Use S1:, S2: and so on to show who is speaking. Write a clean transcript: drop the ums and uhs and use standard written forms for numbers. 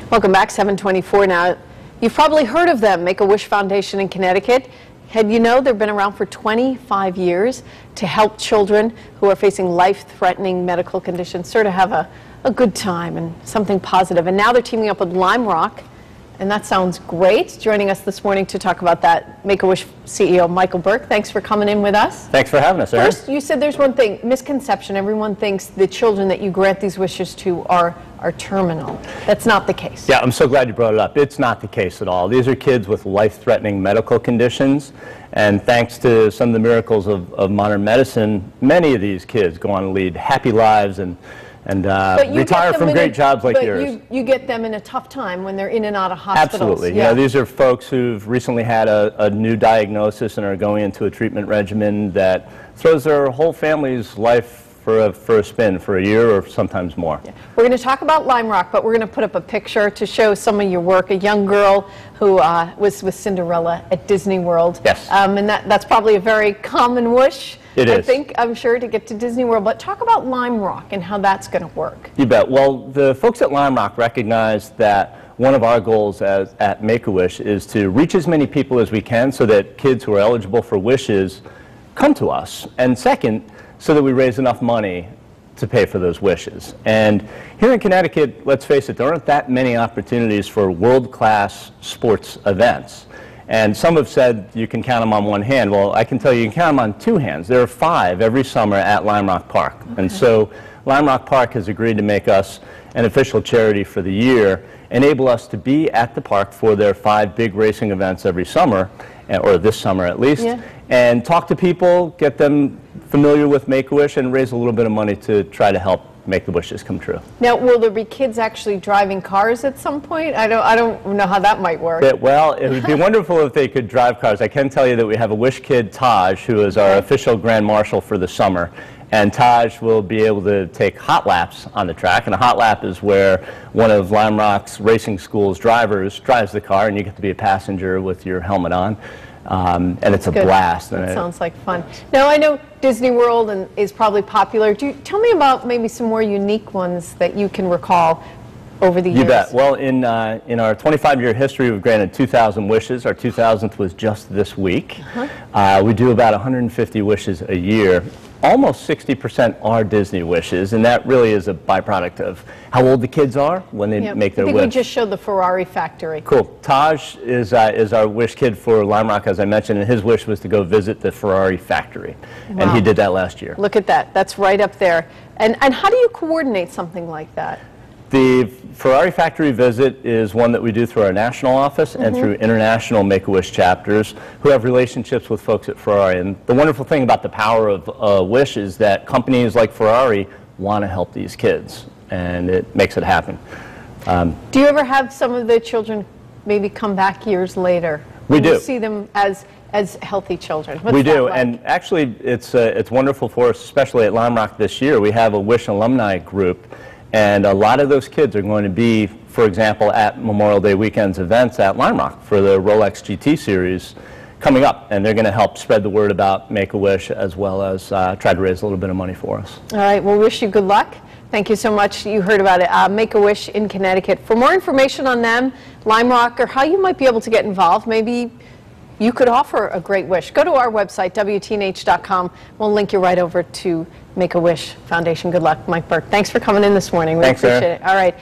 S1: Welcome back, 7:24 now. You've probably heard of them, Make-A-Wish Foundation in Connecticut. Had you know they've been around for 25 years to help children who are facing life-threatening medical conditions sort of have a good time and something positive. And now they're teaming up with Lime Rock, and that sounds great. Joining us this morning to talk about that, Make-A-Wish CEO Michael Burke. Thanks for coming in with us.
S2: Thanks for having us, Erin.
S1: First, you said there's one thing, misconception. Everyone thinks the children that you grant these wishes to are terminal. That's not the case.
S2: Yeah, I'm so glad you brought it up. It's not the case at all. These are kids with life-threatening medical conditions, and thanks to some of the miracles of modern medicine, many of these kids go on to lead happy lives and retire from great jobs like yours.
S1: You get them in a tough time when they're in and out of hospitals.
S2: Absolutely.
S1: Yeah.
S2: You know, these are folks who've recently had a new diagnosis and are going into a treatment regimen that throws their whole family's life for a spin for a year or sometimes more.
S1: Yeah. We're going to talk about Lime Rock, but we're going to put up a picture to show some of your work. A young girl who was with Cinderella at Disney World.
S2: Yes.
S1: And that's probably a very common wish.
S2: It is.
S1: I'm sure, to get to Disney World. But talk about Lime Rock and how that's going to work.
S2: You bet. Well, the folks at Lime Rock recognize that one of our goals at Make-A-Wish is to reach as many people as we can so that kids who are eligible for wishes come to us. And second, so that we raise enough money to pay for those wishes. And here in Connecticut, let's face it, there aren't that many opportunities for world-class sports events. And some have said you can count them on one hand. Well, I can tell you can count them on two hands. There are 5 every summer at Lime Rock Park. Okay. And so Lime Rock Park has agreed to make us an official charity for the year, enable us to be at the park for their 5 big racing events every summer, or this summer at least,
S1: yeah,
S2: and talk to people, get them familiar with Make-A-Wish, and raise a little bit of money to try to help make the wishes come true.
S1: Now, will there be kids actually driving cars at some point? I don't know how that might work.
S2: Well, it would be wonderful if they could drive cars. I can tell you that we have a wish kid, Taj, who is our official grand marshal for the summer. And Taj will be able to take hot laps on the track. And a hot lap is where one of Lime Rock's racing school's drivers drives the car, and you get to be a passenger with your helmet on. And it's a blast.
S1: That sounds like fun. Now, I know Disney World is probably popular. Tell me about maybe some more unique ones that you can recall over the years.
S2: You bet. Well, in our 25-year history, we've granted 2,000 wishes. Our 2,000th was just this week. We do about 150 wishes a year. Almost 60% are Disney wishes, and that really is a byproduct of how old the kids are when they make their wish.
S1: I think we just showed the Ferrari factory.
S2: Cool. Taj is our wish kid for Lime Rock, as I mentioned, and his wish was to go visit the Ferrari factory. Wow. And he did that last year.
S1: Look at that. That's right up there. And how do you coordinate something like that?
S2: The Ferrari factory visit is one that we do through our national office and through international Make-A-Wish chapters who have relationships with folks at Ferrari. And the wonderful thing about the power of wish is that companies like Ferrari want to help these kids, and it makes it happen.
S1: Do you ever have some of the children maybe come back years later?
S2: We do.
S1: You see them as healthy children?
S2: We do, and actually it's wonderful for us, especially at Lime Rock this year. We have a Wish alumni group. And a lot of those kids are going to be, for example, at Memorial Day weekend's events at Lime Rock for the Rolex GT series coming up. And they're going to help spread the word about Make-A-Wish as well as try to raise a little bit of money for us.
S1: All right, well, wish you good luck. Thank you so much. You heard about it, Make-A-Wish in Connecticut. For more information on them, Lime Rock, or how you might be able to get involved, maybe you could offer a great wish. Go to our website, WTNH.com. We'll link you right over to Make-A-Wish Foundation. Good luck, Mike Burke. Thanks for coming in this morning. We appreciate it. All right.